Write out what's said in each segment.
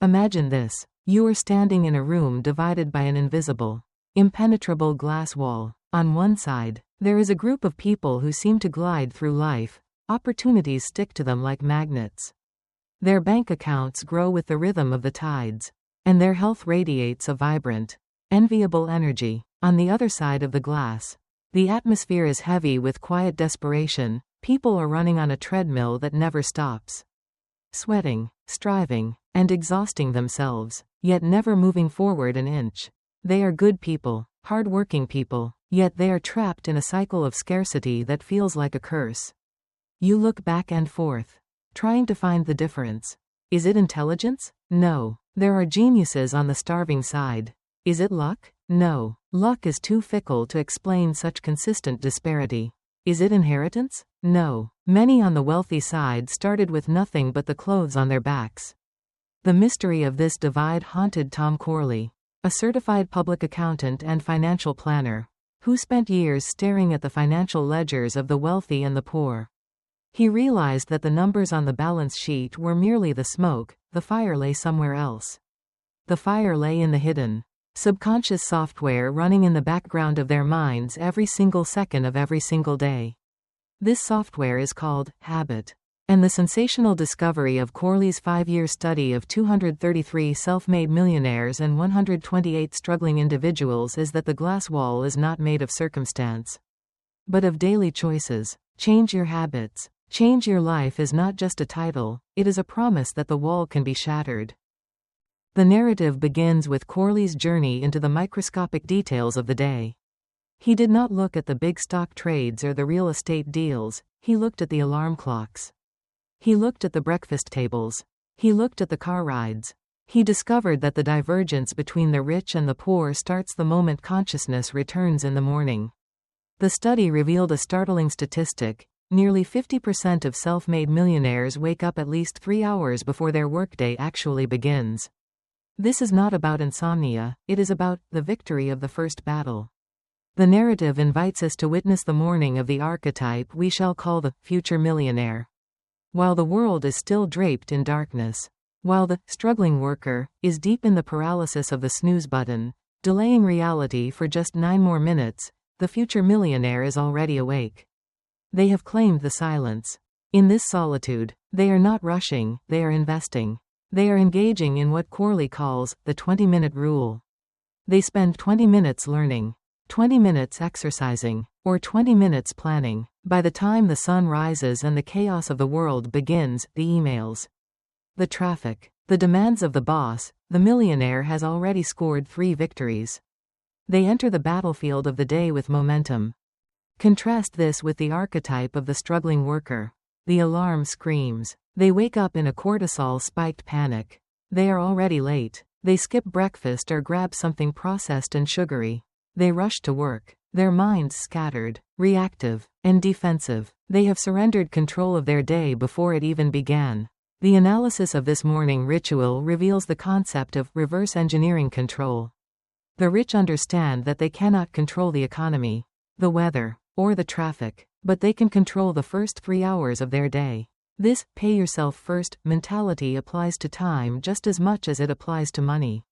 Imagine this. You are standing in a room divided by an invisible, impenetrable glass wall. On one side, there is a group of people who seem to glide through life. Opportunities stick to them like magnets. Their bank accounts grow with the rhythm of the tides, and their health radiates a vibrant, enviable energy. On the other side of the glass, the atmosphere is heavy with quiet desperation. People are running on a treadmill that never stops, sweating, striving, and exhausting themselves, yet never moving forward an inch. They are good people, hard-working people, yet they are trapped in a cycle of scarcity that feels like a curse. You look back and forth, trying to find the difference. Is it intelligence? No. There are geniuses on the starving side. Is it luck? No. Luck is too fickle to explain such consistent disparity. Is it inheritance? No. Many on the wealthy side started with nothing but the clothes on their backs. The mystery of this divide haunted Tom Corley, a certified public accountant and financial planner, who spent years staring at the financial ledgers of the wealthy and the poor. He realized that the numbers on the balance sheet were merely the smoke. The fire lay somewhere else. The fire lay in the hidden, subconscious software running in the background of their minds every single second of every single day. This software is called habit. And the sensational discovery of Corley's 5-year study of 233 self-made millionaires and 128 struggling individuals is that the glass wall is not made of circumstance, but of daily choices. Change your habits. Change your life is not just a title, it is a promise that the wall can be shattered. The narrative begins with Corley's journey into the microscopic details of the day. He did not look at the big stock trades or the real estate deals, he looked at the alarm clocks. He looked at the breakfast tables. He looked at the car rides. He discovered that the divergence between the rich and the poor starts the moment consciousness returns in the morning. The study revealed a startling statistic. Nearly 50% of self-made millionaires wake up at least 3 hours before their workday actually begins. This is not about insomnia, it is about the victory of the first battle. The narrative invites us to witness the morning of the archetype we shall call the future millionaire. While the world is still draped in darkness, while the struggling worker is deep in the paralysis of the snooze button, delaying reality for just 9 more minutes, the future millionaire is already awake. They have claimed the silence. In this solitude, they are not rushing, they are investing. They are engaging in what Corley calls the 20-minute rule. They spend 20 minutes learning, 20 minutes exercising, or 20 minutes planning. By the time the sun rises and the chaos of the world begins, the emails, the traffic, the demands of the boss, the millionaire has already scored 3 victories. They enter the battlefield of the day with momentum. Contrast this with the archetype of the struggling worker. The alarm screams. They wake up in a cortisol-spiked panic. They are already late. They skip breakfast or grab something processed and sugary. They rush to work. Their minds scattered, reactive, and defensive. They have surrendered control of their day before it even began. The analysis of this morning ritual reveals the concept of reverse engineering control. The rich understand that they cannot control the economy, the weather, or the traffic, but they can control the first 3 hours of their day. This pay yourself first mentality applies to time just as much as it applies to money.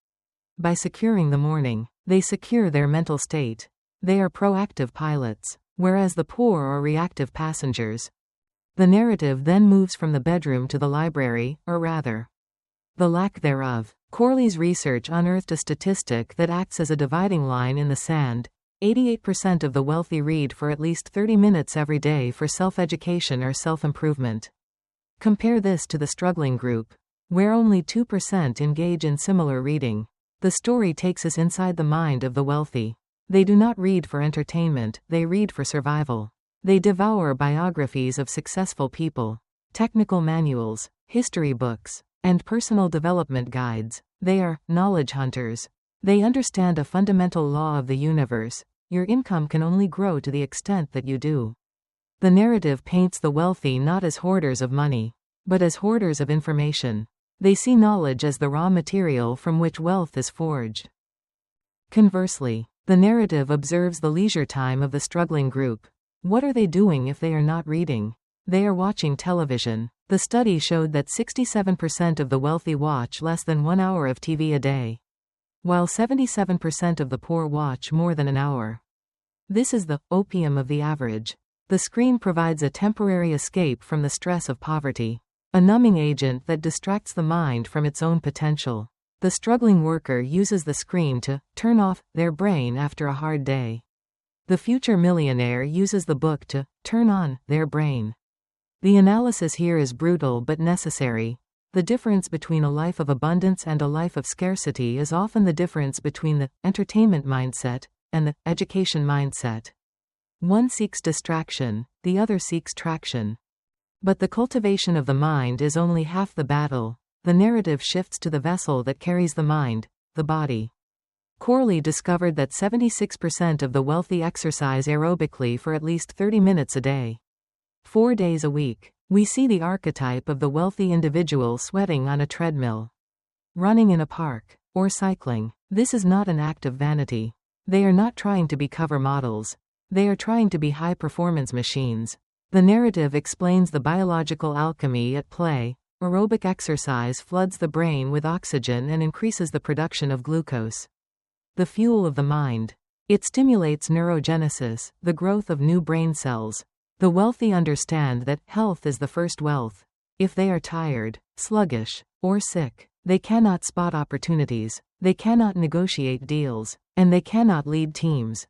By securing the morning, they secure their mental state. They are proactive pilots, whereas the poor are reactive passengers. The narrative then moves from the bedroom to the library, or rather, the lack thereof. Corley's research unearthed a statistic that acts as a dividing line in the sand. 88% of the wealthy read for at least 30 minutes every day for self-education or self-improvement. Compare this to the struggling group, where only 2% engage in similar reading. The story takes us inside the mind of the wealthy. They do not read for entertainment, they read for survival. They devour biographies of successful people, technical manuals, history books, and personal development guides. They are knowledge hunters. They understand a fundamental law of the universe. Your income can only grow to the extent that you do. The narrative paints the wealthy not as hoarders of money, but as hoarders of information. They see knowledge as the raw material from which wealth is forged. Conversely, the narrative observes the leisure time of the struggling group. What are they doing if they are not reading? They are watching television. The study showed that 67% of the wealthy watch less than 1 hour of TV a day, while 77% of the poor watch more than an hour. This is the opium of the average. The screen provides a temporary escape from the stress of poverty, a numbing agent that distracts the mind from its own potential. The struggling worker uses the screen to turn off their brain after a hard day. The future millionaire uses the book to turn on their brain. The analysis here is brutal but necessary. The difference between a life of abundance and a life of scarcity is often the difference between the entertainment mindset and the education mindset. One seeks distraction, the other seeks traction. But the cultivation of the mind is only half the battle. The narrative shifts to the vessel that carries the mind, the body. Corley discovered that 76% of the wealthy exercise aerobically for at least 30 minutes a day, 4 days a week. We see the archetype of the wealthy individual sweating on a treadmill, running in a park, or cycling. This is not an act of vanity. They are not trying to be cover models. They are trying to be high-performance machines. The narrative explains the biological alchemy at play. Aerobic exercise floods the brain with oxygen and increases the production of glucose, the fuel of the mind. It stimulates neurogenesis, the growth of new brain cells. The wealthy understand that health is the first wealth. If they are tired, sluggish, or sick, they cannot spot opportunities, they cannot negotiate deals, and they cannot lead teams.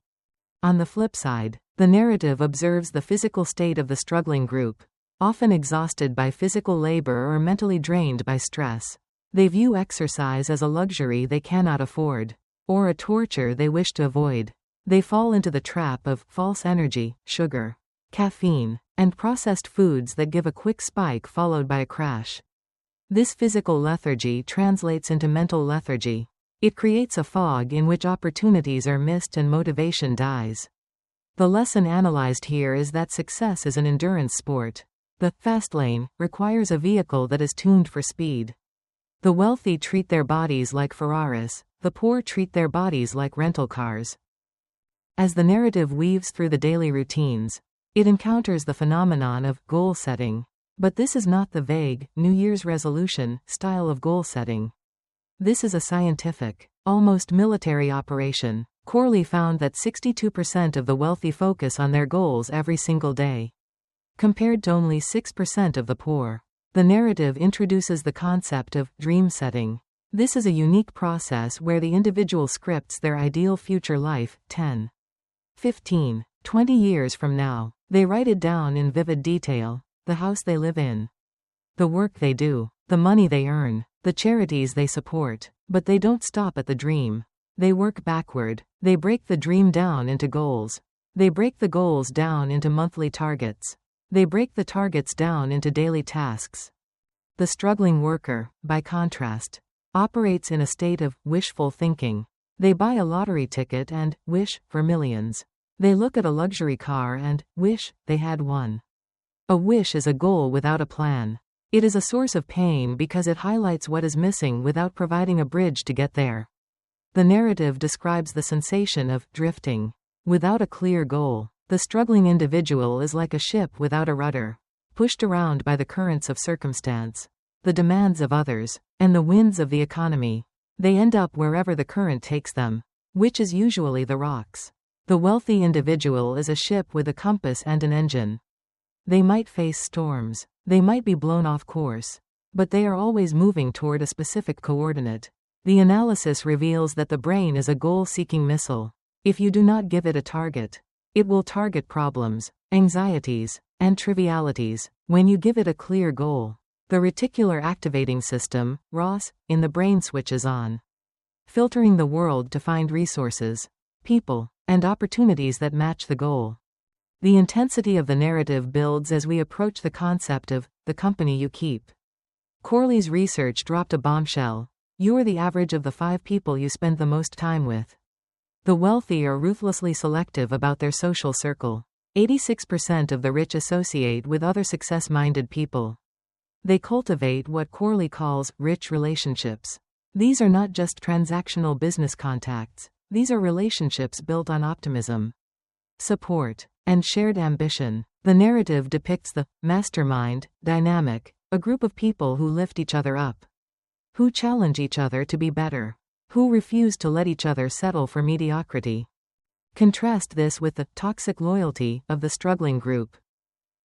On the flip side, the narrative observes the physical state of the struggling group, often exhausted by physical labor or mentally drained by stress. They view exercise as a luxury they cannot afford, or a torture they wish to avoid. They fall into the trap of false energy, sugar, caffeine, and processed foods that give a quick spike followed by a crash. This physical lethargy translates into mental lethargy. It creates a fog in which opportunities are missed and motivation dies. The lesson analyzed here is that success is an endurance sport. The fast lane requires a vehicle that is tuned for speed. The wealthy treat their bodies like Ferraris, the poor treat their bodies like rental cars. As the narrative weaves through the daily routines, it encounters the phenomenon of goal setting. But this is not the vague, New Year's resolution style of goal setting. This is a scientific, almost military operation. Corley found that 62% of the wealthy focus on their goals every single day, compared to only 6% of the poor. The narrative introduces the concept of dream setting. This is a unique process where the individual scripts their ideal future life, 10, 15, 20 years from now. They write it down in vivid detail. The house they live in, the work they do, the money they earn, the charities they support. But they don't stop at the dream. They work backward. They break the dream down into goals. They break the goals down into monthly targets. They break the targets down into daily tasks. The struggling worker, by contrast, operates in a state of wishful thinking. They buy a lottery ticket and wish for millions. They look at a luxury car and wish they had one. A wish is a goal without a plan. It is a source of pain because it highlights what is missing without providing a bridge to get there. The narrative describes the sensation of drifting without a clear goal. The struggling individual is like a ship without a rudder, pushed around by the currents of circumstance, the demands of others, and the winds of the economy. They end up wherever the current takes them, which is usually the rocks. The wealthy individual is a ship with a compass and an engine. They might face storms. They might be blown off course. But they are always moving toward a specific coordinate. The analysis reveals that the brain is a goal-seeking missile. If you do not give it a target, it will target problems, anxieties, and trivialities. When you give it a clear goal, the reticular activating system, ROS, in the brain switches on, filtering the world to find resources, people, and opportunities that match the goal. The intensity of the narrative builds as we approach the concept of the company you keep. Corley's research dropped a bombshell. You are the average of the 5 people you spend the most time with. The wealthy are ruthlessly selective about their social circle. 86% of the rich associate with other success-minded people. They cultivate what Corley calls rich relationships. These are not just transactional business contacts. These are relationships built on optimism, support, and shared ambition. The narrative depicts the mastermind dynamic A group of people who lift each other up, who challenge each other to be better, who refuse to let each other settle for mediocrity. Contrast this with the toxic loyalty of the struggling group.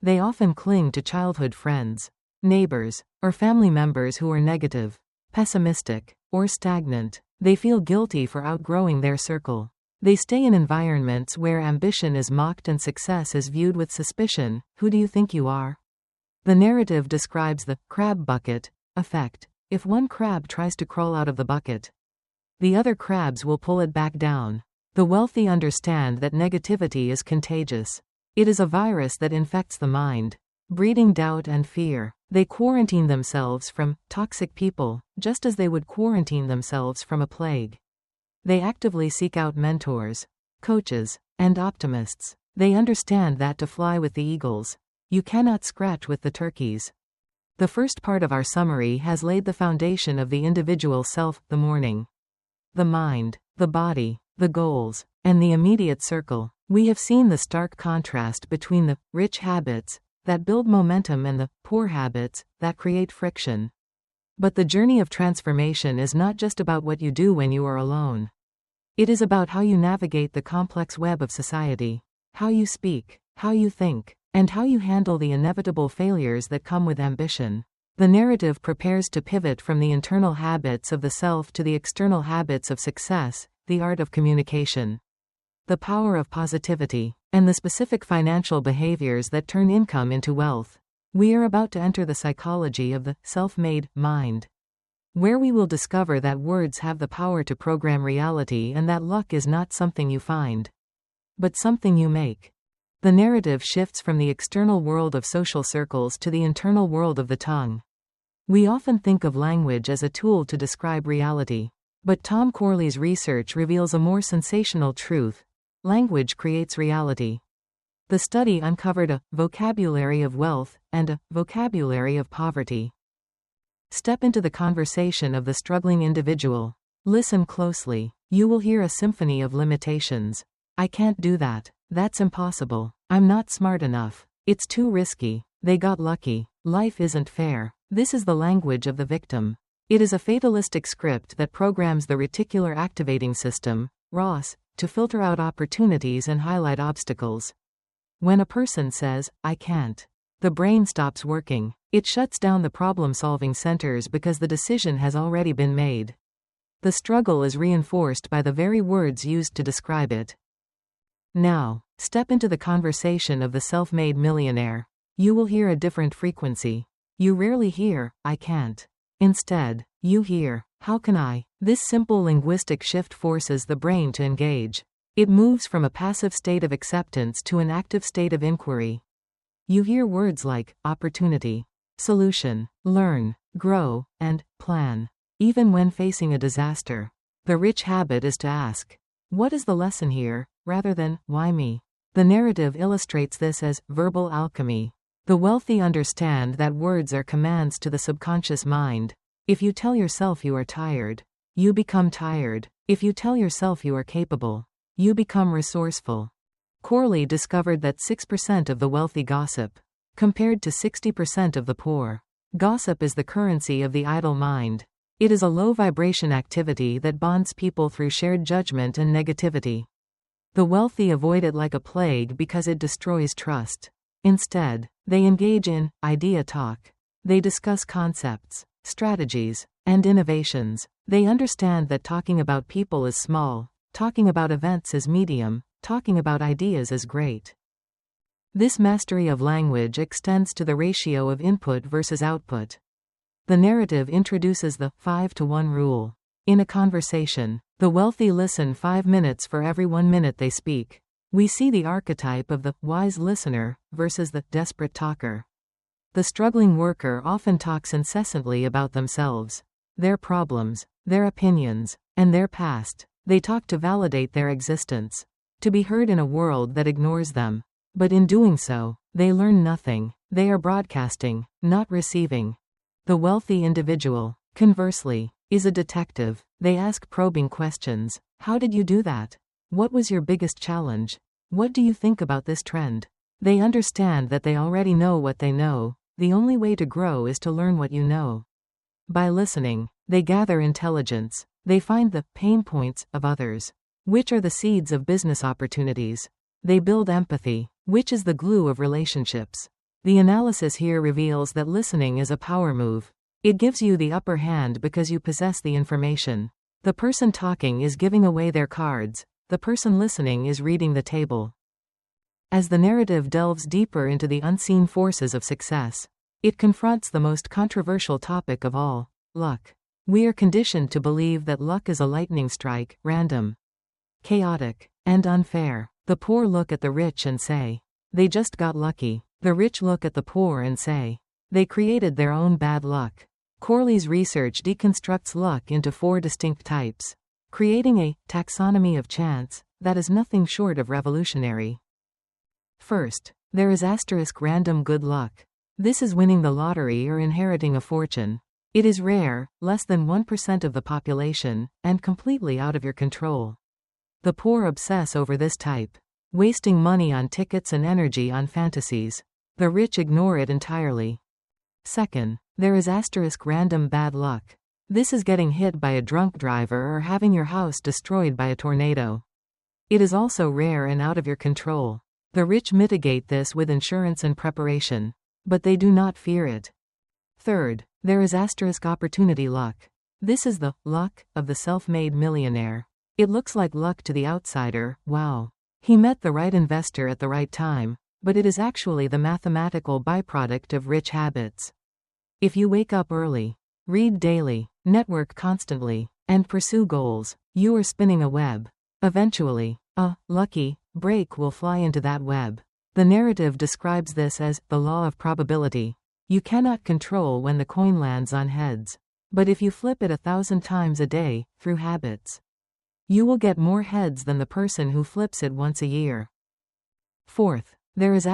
They often cling to childhood friends, neighbors, or family members who are negative, pessimistic, or stagnant. They feel guilty for outgrowing their circle. They stay in environments where ambition is mocked and success is viewed with suspicion. Who do you think you are? The narrative describes the crab bucket effect. If one crab tries to crawl out of the bucket, the other crabs will pull it back down. The wealthy understand that negativity is contagious. It is a virus that infects the mind, breeding doubt and fear. They quarantine themselves from toxic people, just as they would quarantine themselves from a plague. They actively seek out mentors, coaches, and optimists. They understand that to fly with the eagles, you cannot scratch with the turkeys. The first part of our summary has laid the foundation of the individual self, the morning, the mind, the body, the goals, and the immediate circle. We have seen the stark contrast between the rich habits that build momentum and the poor habits that create friction. But the journey of transformation is not just about what you do when you are alone. It is about how you navigate the complex web of society, how you speak, how you think, and how you handle the inevitable failures that come with ambition. The narrative prepares to pivot from the internal habits of the self to the external habits of success, the art of communication, the power of positivity, and the specific financial behaviors that turn income into wealth. We are about to enter the psychology of the self-made mind, where we will discover that words have the power to program reality and that luck is not something you find, but something you make. The narrative shifts from the external world of social circles to the internal world of the tongue. We often think of language as a tool to describe reality, but Tom Corley's research reveals a more sensational truth. Language creates reality. The study uncovered a vocabulary of wealth and a vocabulary of poverty. Step into the conversation of the struggling individual. Listen closely. You will hear a symphony of limitations. I can't do that. That's impossible. I'm not smart enough. It's too risky. They got lucky. Life isn't fair. This is the language of the victim. It is a fatalistic script that programs the reticular activating system, ROS, to filter out opportunities and highlight obstacles. When a person says, I can't, the brain stops working. It shuts down the problem-solving centers because the decision has already been made. The struggle is reinforced by the very words used to describe it. Now, step into the conversation of the self-made millionaire. You will hear a different frequency. You rarely hear, I can't. Instead, you hear, how can I? This simple linguistic shift forces the brain to engage. It moves from a passive state of acceptance to an active state of inquiry. You hear words like opportunity, solution, learn, grow, and plan. Even when facing a disaster, the rich habit is to ask, what is the lesson here, rather than, why me? The narrative illustrates this as verbal alchemy. The wealthy understand that words are commands to the subconscious mind. If you tell yourself you are tired, you become tired. If you tell yourself you are capable, you become resourceful. Corley discovered that 6% of the wealthy gossip, compared to 60% of the poor. Gossip is the currency of the idle mind. It is a low-vibration activity that bonds people through shared judgment and negativity. The wealthy avoid it like a plague because it destroys trust. Instead, they engage in idea talk. They discuss concepts, strategies, and innovations. They understand that talking about people is small, talking about events is medium, talking about ideas is great. This mastery of language extends to the ratio of input versus output. The narrative introduces the 5-to-1 rule. In a conversation, the wealthy listen 5 minutes for every 1 minute they speak. We see the archetype of the wise listener versus the desperate talker. The struggling worker often talks incessantly about themselves, their problems, their opinions, and their past. They talk to validate their existence, to be heard in a world that ignores them. But in doing so, they learn nothing. They are broadcasting, not receiving. The wealthy individual, conversely, is a detective. They ask probing questions. How did you do that? What was your biggest challenge? What do you think about this trend? They understand that they already know what they know. the only way to grow is to learn what you know. By listening, they gather intelligence. They find the pain points of others, which are the seeds of business opportunities. They build empathy, which is the glue of relationships. The analysis here reveals that listening is a power move. It gives you the upper hand because you possess the information. The person talking is giving away their cards. The person listening is reading the table. As the narrative delves deeper into the unseen forces of success, it confronts the most controversial topic of all, luck. We are conditioned to believe that luck is a lightning strike, random, chaotic, and unfair. The poor look at the rich and say, they just got lucky. The rich look at the poor and say, they created their own bad luck. Corley's research deconstructs luck into 4 distinct types, creating a taxonomy of chance that is nothing short of revolutionary. First, there is random good luck. This is winning the lottery or inheriting a fortune. It is rare, less than 1% of the population, and completely out of your control. The poor obsess over this type, wasting money on tickets and energy on fantasies. The rich ignore it entirely. Second, there is random bad luck. This is getting hit by a drunk driver or having your house destroyed by a tornado. It is also rare and out of your control. The rich mitigate this with insurance and preparation, but they do not fear it. Third, there is opportunity luck. This is the luck of the self-made millionaire. It looks like luck to the outsider. Wow. He met the right investor at the right time, but it is actually the mathematical byproduct of rich habits. If you wake up early, read daily, network constantly, and pursue goals, you are spinning a web. Eventually, a lucky break will fly into that web. The narrative describes this as the law of probability. You cannot control when the coin lands on heads. But if you flip it 1,000 times a day, through habits, you will get more heads than the person who flips it once a year. Fourth, there is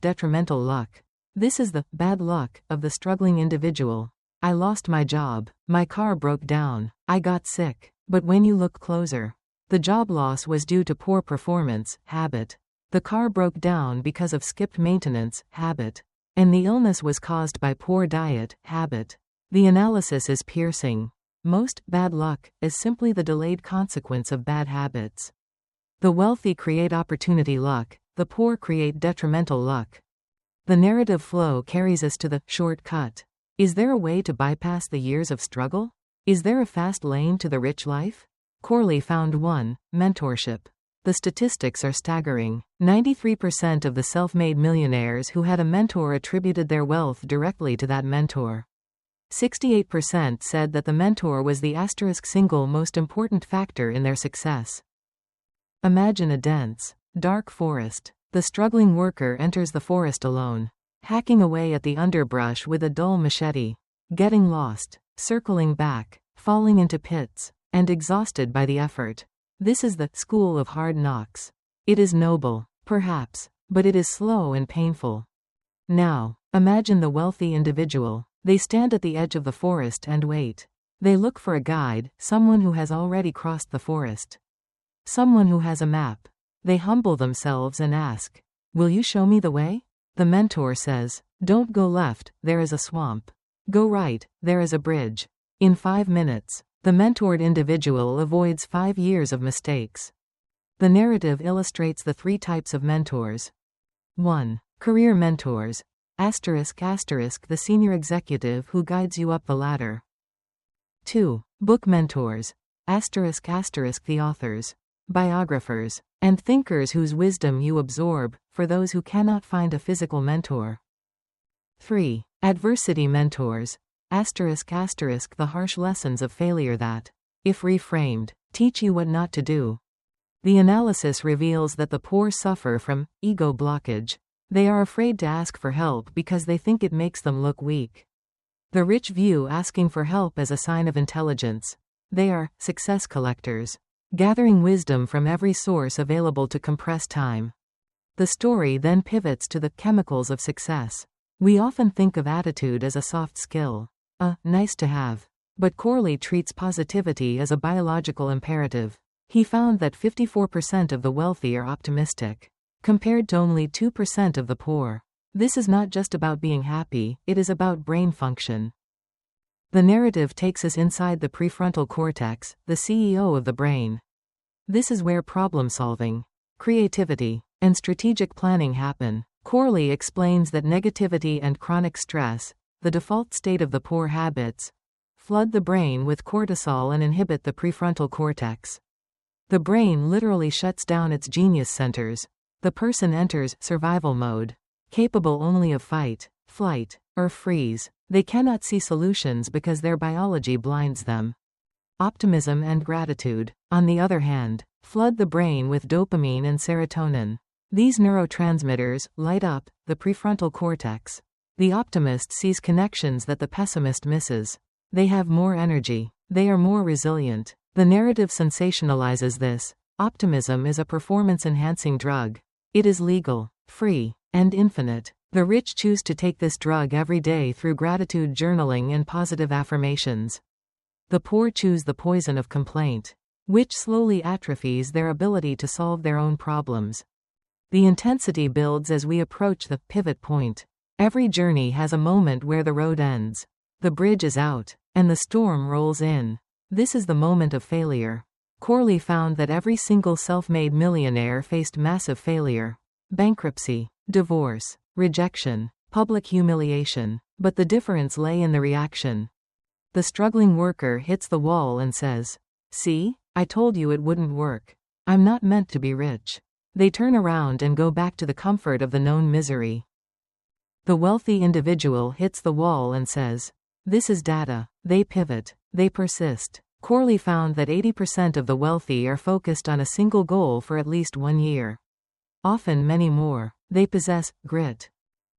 detrimental luck. This is the bad luck of the struggling individual. I lost my job. My car broke down. I got sick. But when you look closer, the job loss was due to poor performance, habit. The car broke down because of skipped maintenance, habit. And the illness was caused by poor diet, habit. The analysis is piercing. Most bad luck is simply the delayed consequence of bad habits. The wealthy create opportunity luck. The poor create detrimental luck. The narrative flow carries us to the shortcut. Is there a way to bypass the years of struggle? Is there a fast lane to the rich life? Corley found one: mentorship. The statistics are staggering. 93% of the self-made millionaires who had a mentor attributed their wealth directly to that mentor. 68% said that the mentor was the single most important factor in their success. Imagine a dense, dark forest. The struggling worker enters the forest alone, hacking away at the underbrush with a dull machete, getting lost, circling back, falling into pits, and exhausted by the effort. This is the school of hard knocks. It is noble, perhaps, but it is slow and painful. Now, imagine the wealthy individual. They stand at the edge of the forest and wait. They look for a guide, someone who has already crossed the forest, someone who has a map. They humble themselves and ask, "Will you show me the way?" The mentor says, "Don't go left, there is a swamp. Go right, there is a bridge." In 5 minutes, the mentored individual avoids 5 years of mistakes. The narrative illustrates the 3 types of mentors. 1. Career mentors. The senior executive who guides you up the ladder. 2. Book mentors. The authors, biographers, and thinkers whose wisdom you absorb, for those who cannot find a physical mentor. 3. Adversity mentors. The harsh lessons of failure that, if reframed, teach you what not to do. The analysis reveals that the poor suffer from ego blockage. They are afraid to ask for help because they think it makes them look weak. The rich view asking for help as a sign of intelligence. They are success collectors, gathering wisdom from every source available to compress time. The story then pivots to the chemicals of success. We often think of attitude as a soft skill, nice to have. But Corley treats positivity as a biological imperative. He found that 54% of the wealthy are optimistic, compared to only 2% of the poor. This is not just about being happy, it is about brain function. The narrative takes us inside the prefrontal cortex, the CEO of the brain. This is where problem-solving, creativity, and strategic planning happen. Corley explains that negativity and chronic stress, the default state of the poor habits, flood the brain with cortisol and inhibit the prefrontal cortex. The brain literally shuts down its genius centers. The person enters survival mode, capable only of fight, flight, or freeze. They cannot see solutions because their biology blinds them. Optimism and gratitude, on the other hand, flood the brain with dopamine and serotonin. These neurotransmitters light up the prefrontal cortex. The optimist sees connections that the pessimist misses. They have more energy. They are more resilient. The narrative sensationalizes this. Optimism is a performance-enhancing drug. It is legal, free, and infinite. The rich choose to take this drug every day through gratitude journaling and positive affirmations. The poor choose the poison of complaint, which slowly atrophies their ability to solve their own problems. The intensity builds as we approach the pivot point. Every journey has a moment where the road ends. The bridge is out, and the storm rolls in. This is the moment of failure. Corley found that every single self-made millionaire faced massive failure. Bankruptcy, divorce, rejection, public humiliation. But the difference lay in the reaction. The struggling worker hits the wall and says, "See, I told you it wouldn't work. I'm not meant to be rich." They turn around and go back to the comfort of the known misery. The wealthy individual hits the wall and says, "This is data." They pivot. They persist. Corley found that 80% of the wealthy are focused on a single goal for at least 1 year. Often many more. They possess grit.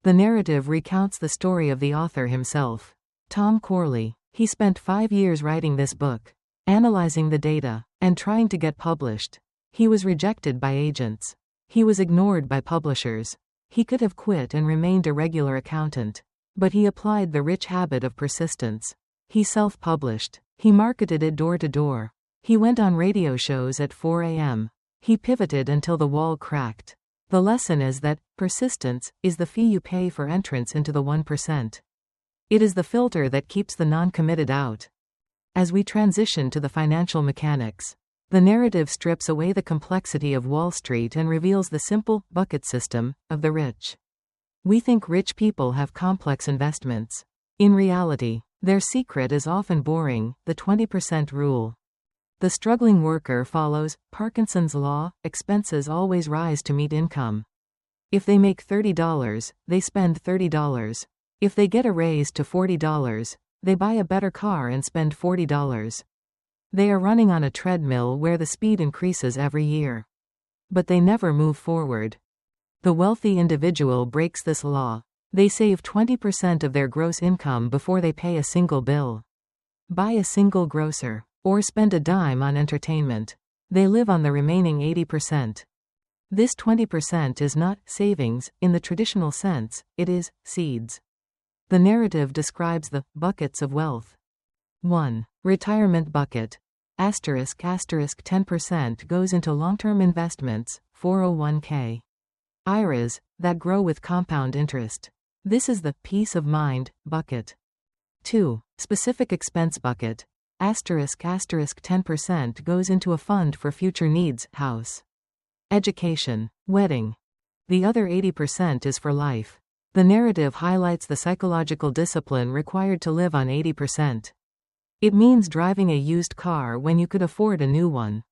The narrative recounts the story of the author himself, Tom Corley. He spent 5 years writing this book, analyzing the data, and trying to get published. He was rejected by agents. He was ignored by publishers. He could have quit and remained a regular accountant. But he applied the rich habit of persistence. He self-published. He marketed it door to door. He went on radio shows at 4 a.m. He pivoted until the wall cracked. The lesson is that persistence is the fee you pay for entrance into the 1%. It is the filter that keeps the non-committed out. As we transition to the financial mechanics, the narrative strips away the complexity of Wall Street and reveals the simple bucket system of the rich. We think rich people have complex investments. In reality, their secret is often boring, the 20% rule. The struggling worker follows Parkinson's law: expenses always rise to meet income. If they make $30, they spend $30. If they get a raise to $40, they buy a better car and spend $40. They are running on a treadmill where the speed increases every year. But they never move forward. The wealthy individual breaks this law. They save 20% of their gross income before they pay a single bill, buy a single grocer, or spend a dime on entertainment. They live on the remaining 80%. This 20% is not savings in the traditional sense, it is seeds. The narrative describes the buckets of wealth. 1. Retirement bucket. Asterisk 10% goes into long-term investments, 401k. IRAs, that grow with compound interest. This is the peace of mind bucket. 2. Specific expense bucket. Asterisk 10% goes into a fund for future needs, house, education, wedding. The other 80% is for life. The narrative highlights the psychological discipline required to live on 80%. It means driving a used car when you could afford a new one.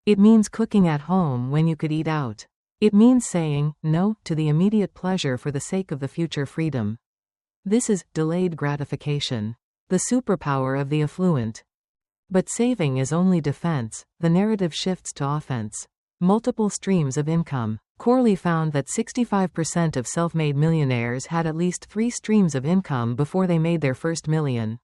It means cooking at home when you could eat out. It means saying no to the immediate pleasure for the sake of the future freedom. This is delayed gratification, the superpower of the affluent. But saving is only defense. The narrative shifts to offense. Multiple streams of income. Corley found that 65% of self-made millionaires had at least 3 streams of income before they made their first million.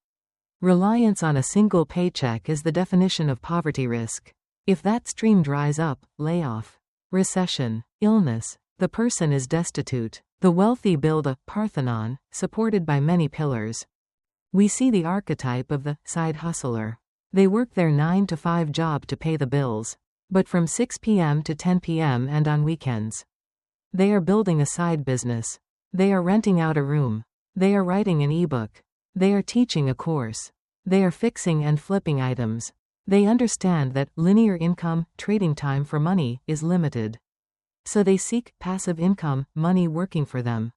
Reliance on a single paycheck is the definition of poverty risk. If that stream dries up, layoff, recession, illness, the person is destitute. The wealthy build a Parthenon, supported by many pillars. We see the archetype of the side hustler. They work their 9-to-5 job to pay the bills. But from 6 p.m. to 10 p.m. and on weekends, they are building a side business. They are renting out a room. They are writing an ebook. They are teaching a course. They are fixing and flipping items. They understand that linear income, trading time for money, is limited. So they seek passive income, money working for them.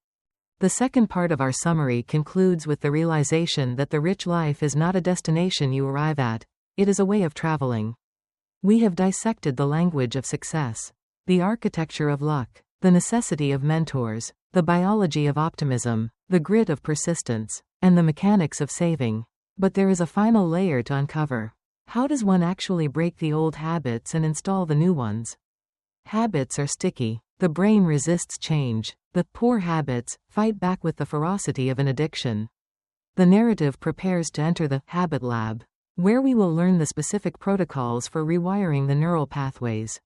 The second part of our summary concludes with the realization that the rich life is not a destination you arrive at, it is a way of traveling. We have dissected the language of success, the architecture of luck, the necessity of mentors, the biology of optimism, the grit of persistence, and the mechanics of saving. But there is a final layer to uncover. How does one actually break the old habits and install the new ones? Habits are sticky. The brain resists change. The poor habits fight back with the ferocity of an addiction. The narrative prepares to enter the habit lab, where we will learn the specific protocols for rewiring the neural pathways,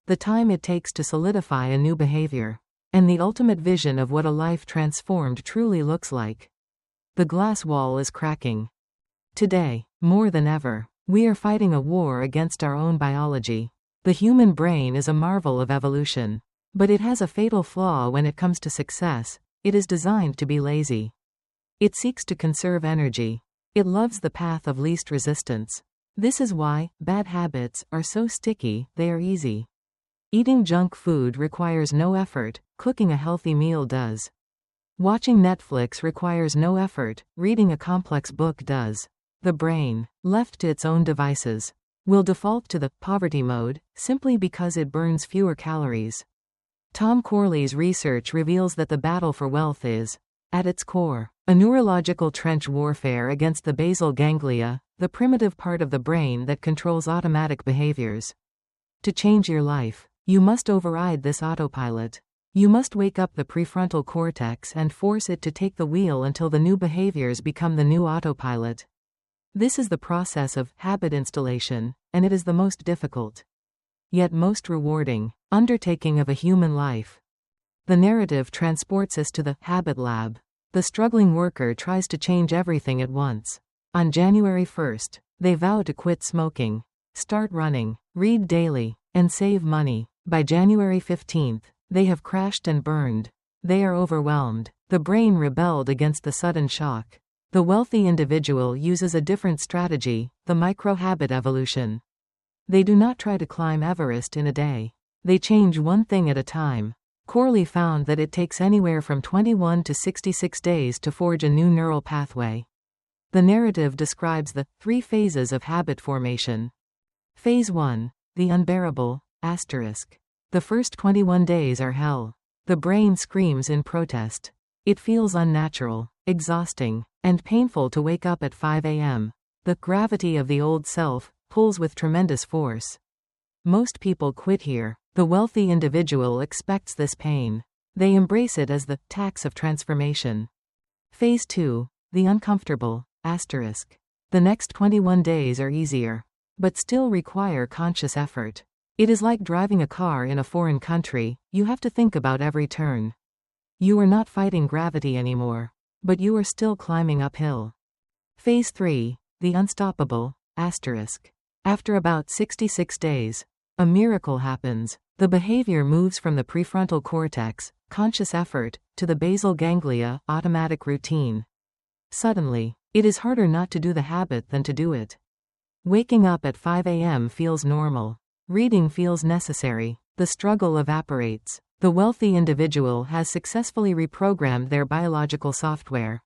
the time it takes to solidify a new behavior, and the ultimate vision of what a life transformed truly looks like. The glass wall is cracking. Today, more than ever, we are fighting a war against our own biology. The human brain is a marvel of evolution. But it has a fatal flaw when it comes to success. It is designed to be lazy. It seeks to conserve energy. It loves the path of least resistance. This is why bad habits are so sticky, they are easy. Eating junk food requires no effort, cooking a healthy meal does. Watching Netflix requires no effort, reading a complex book does. The brain, left to its own devices, will default to the poverty mode simply because it burns fewer calories. Tom Corley's research reveals that the battle for wealth is, at its core, a neurological trench warfare against the basal ganglia, the primitive part of the brain that controls automatic behaviors. To change your life, you must override this autopilot. You must wake up the prefrontal cortex and force it to take the wheel until the new behaviors become the new autopilot. This is the process of habit installation, and it is the most difficult, yet most rewarding, undertaking of a human life. The narrative transports us to the habit lab. The struggling worker tries to change everything at once. On January 1st, they vow to quit smoking, start running, read daily, and save money. By January 15th, they have crashed and burned. They are overwhelmed. The brain rebelled against the sudden shock. The wealthy individual uses a different strategy, the micro-habit evolution. They do not try to climb Everest in a day. They change one thing at a time. Corley found that it takes anywhere from 21 to 66 days to forge a new neural pathway. The narrative describes the 3 phases of habit formation. Phase 1. The unbearable, asterisk. The first 21 days are hell. The brain screams in protest. It feels unnatural, exhausting, and painful to wake up at 5 a.m. The gravity of the old self pulls with tremendous force. Most people quit here. The wealthy individual expects this pain. They embrace it as the tax of transformation. Phase 2. The uncomfortable, asterisk. The next 21 days are easier, but still require conscious effort. It is like driving a car in a foreign country. You have to think about every turn. You are not fighting gravity anymore, but you are still climbing uphill. Phase 3. The unstoppable, asterisk. After about 66 days, a miracle happens. The behavior moves from the prefrontal cortex, conscious effort, to the basal ganglia, automatic routine. Suddenly, it is harder not to do the habit than to do it. Waking up at 5 a.m. feels normal. Reading feels necessary. The struggle evaporates. The wealthy individual has successfully reprogrammed their biological software.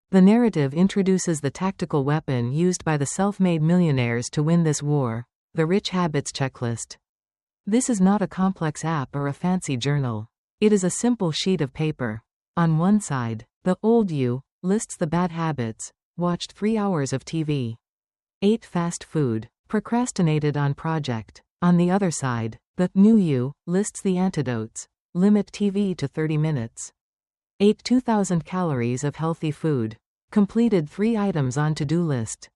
The narrative introduces the tactical weapon used by the self-made millionaires to win this war, the Rich Habits Checklist. This is not a complex app or a fancy journal. It is a simple sheet of paper. On one side, the old you lists the bad habits, watched 3 hours of TV, ate fast food, procrastinated on project. On the other side, the new you lists the antidotes, limit TV to 30 minutes. Ate 2,000 calories of healthy food. Completed 3 items on to-do list.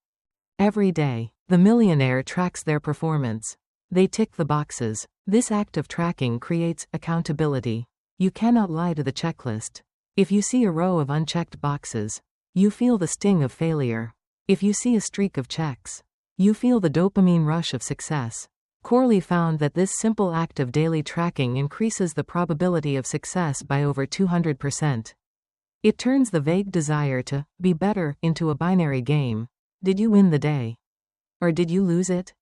Every day, the millionaire tracks their performance. They tick the boxes. This act of tracking creates accountability. You cannot lie to the checklist. If you see a row of unchecked boxes, you feel the sting of failure. If you see a streak of checks, you feel the dopamine rush of success. Corley found that this simple act of daily tracking increases the probability of success by over 200%. It turns the vague desire to be better into a binary game. Did you win the day? Or did you lose it?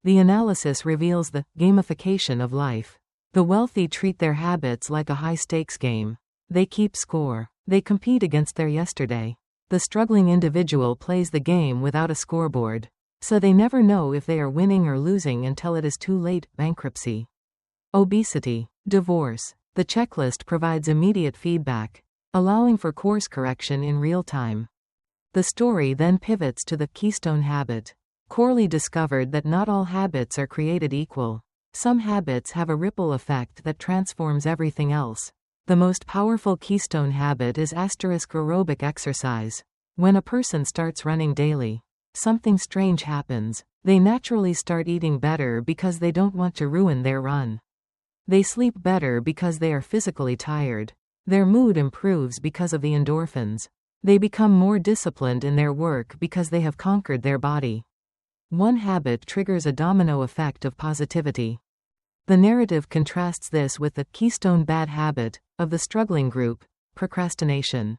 The analysis reveals the gamification of life. The wealthy treat their habits like a high-stakes game. They keep score. They compete against their yesterday. The struggling individual plays the game without a scoreboard. So they never know if they are winning or losing until it is too late. Bankruptcy. Obesity. Divorce. The checklist provides immediate feedback, allowing for course correction in real time. The story then pivots to the keystone habit. Corley discovered that not all habits are created equal. Some habits have a ripple effect that transforms everything else. The most powerful keystone habit is aerobic exercise. When a person starts running daily, something strange happens. They naturally start eating better because they don't want to ruin their run. They sleep better because they are physically tired. Their mood improves because of the endorphins. They become more disciplined in their work because they have conquered their body. One habit triggers a domino effect of positivity. The narrative contrasts this with the keystone bad habit of the struggling group, procrastination.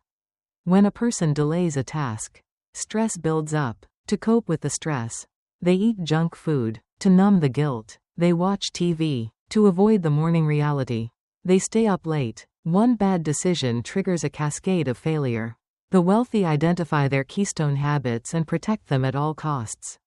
When a person delays a task, stress builds up. To cope with the stress, they eat junk food. To numb the guilt, they watch TV. To avoid the morning reality, they stay up late. One bad decision triggers a cascade of failure. The wealthy identify their keystone habits and protect them at all costs.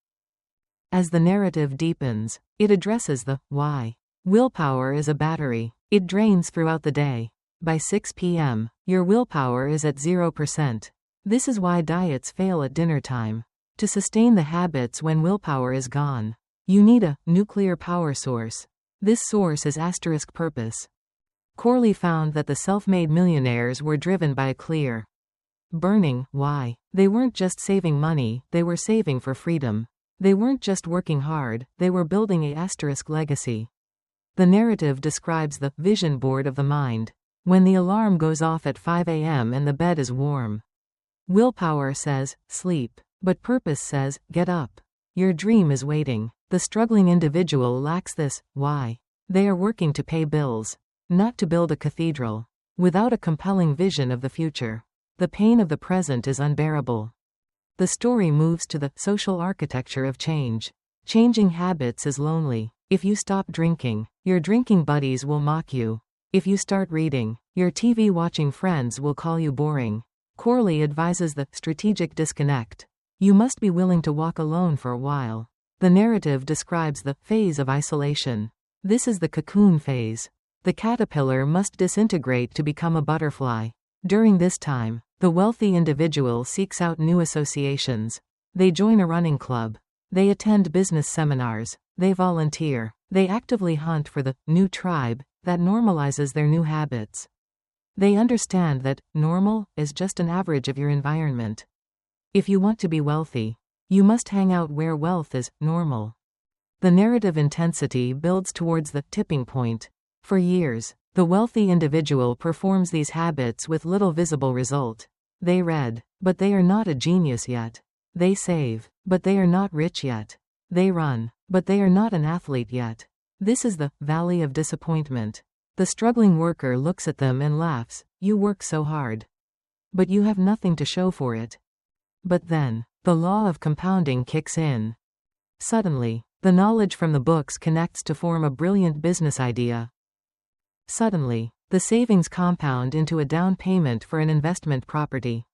As the narrative deepens, it addresses the why. Willpower is a battery. It drains throughout the day. By 6 p.m., your willpower is at 0%. This is why diets fail at dinner time. To sustain the habits when willpower is gone, you need a nuclear power source. This source is purpose. Corley found that the self-made millionaires were driven by a clear, burning why. They weren't just saving money, they were saving for freedom. They weren't just working hard, they were building a legacy. The narrative describes the vision board of the mind. When the alarm goes off at 5 a.m. and the bed is warm, willpower says, sleep. But purpose says, get up. Your dream is waiting. The struggling individual lacks this why. They are working to pay bills, not to build a cathedral. Without a compelling vision of the future, the pain of the present is unbearable. The story moves to the social architecture of change. Changing habits is lonely. If you stop drinking, your drinking buddies will mock you. If you start reading, your TV watching friends will call you boring. Corley advises the strategic disconnect. You must be willing to walk alone for a while. The narrative describes the phase of isolation. This is the cocoon phase. The caterpillar must disintegrate to become a butterfly. During this time, the wealthy individual seeks out new associations. They join a running club. They attend business seminars. They volunteer. They actively hunt for the new tribe that normalizes their new habits. They understand that normal is just an average of your environment. If you want to be wealthy, you must hang out where wealth is normal. The narrative intensity builds towards the tipping point. For years, the wealthy individual performs these habits with little visible result. They read, but they are not a genius yet. They save, but they are not rich yet. They run, but they are not an athlete yet. This is the valley of disappointment. The struggling worker looks at them and laughs. You work so hard, but you have nothing to show for it. But then, the law of compounding kicks in. Suddenly, the knowledge from the books connects to form a brilliant business idea. Suddenly, the savings compound into a down payment for an investment property.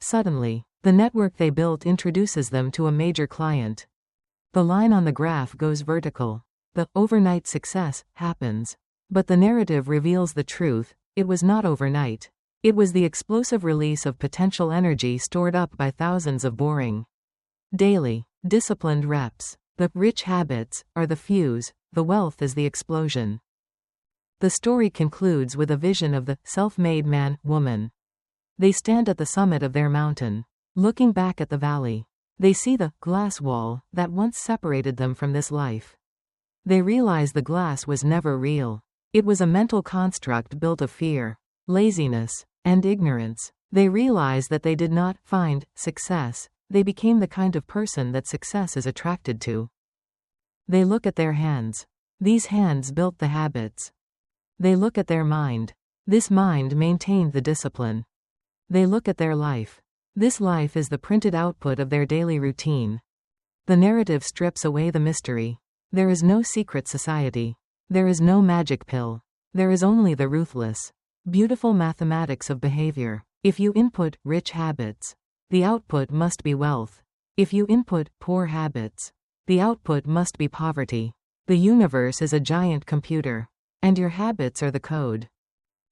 Suddenly, the network they built introduces them to a major client. The line on the graph goes vertical. The overnight success happens. But the narrative reveals the truth. It was not overnight. It was the explosive release of potential energy stored up by thousands of boring, daily, disciplined reps. The rich habits are the fuse, the wealth is the explosion. The story concludes with a vision of the self-made man, woman. They stand at the summit of their mountain, looking back at the valley. They see the glass wall that once separated them from this life. They realize the glass was never real. It was a mental construct built of fear, laziness, and ignorance. They realize that they did not find success. They became the kind of person that success is attracted to. They look at their hands. These hands built the habits. They look at their mind. This mind maintained the discipline. They look at their life. This life is the printed output of their daily routine. The narrative strips away the mystery. There is no secret society. There is no magic pill. There is only the ruthless, beautiful mathematics of behavior. If you input rich habits, the output must be wealth. If you input poor habits, the output must be poverty. The universe is a giant computer, and your habits are the code.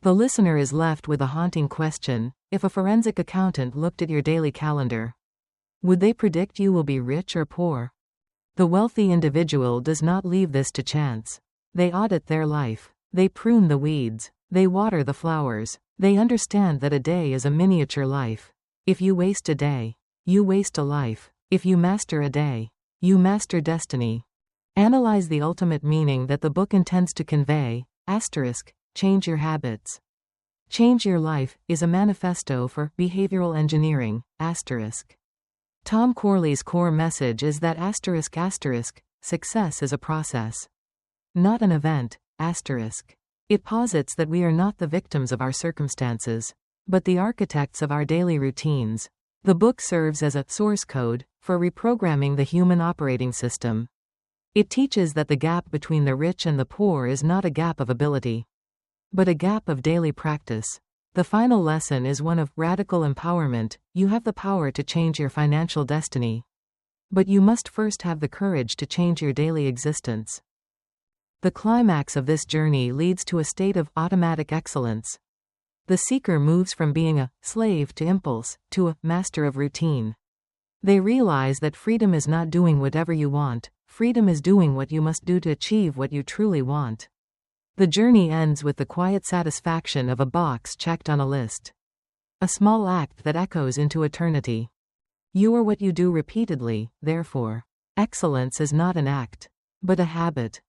The listener is left with a haunting question. If a forensic accountant looked at your daily calendar, would they predict you will be rich or poor? The wealthy individual does not leave this to chance. They audit their life. They prune the weeds. They water the flowers. They understand that a day is a miniature life. If you waste a day, you waste a life. If you master a day, you master destiny. Analyze the ultimate meaning that the book intends to convey. Change your habits. Change your life is a manifesto for behavioral engineering. Tom Corley's core message is that success is a process, not an event. It posits that we are not the victims of our circumstances, but the architects of our daily routines. The book serves as a source code for reprogramming the human operating system. It teaches that the gap between the rich and the poor is not a gap of ability, but a gap of daily practice. The final lesson is one of radical empowerment. You have the power to change your financial destiny, but you must first have the courage to change your daily existence. The climax of this journey leads to a state of automatic excellence. The seeker moves from being a slave to impulse to a master of routine. They realize that freedom is not doing whatever you want. Freedom is doing what you must do to achieve what you truly want. The journey ends with the quiet satisfaction of a box checked on a list. A small act that echoes into eternity. You are what you do repeatedly, therefore. Excellence is not an act, but a habit.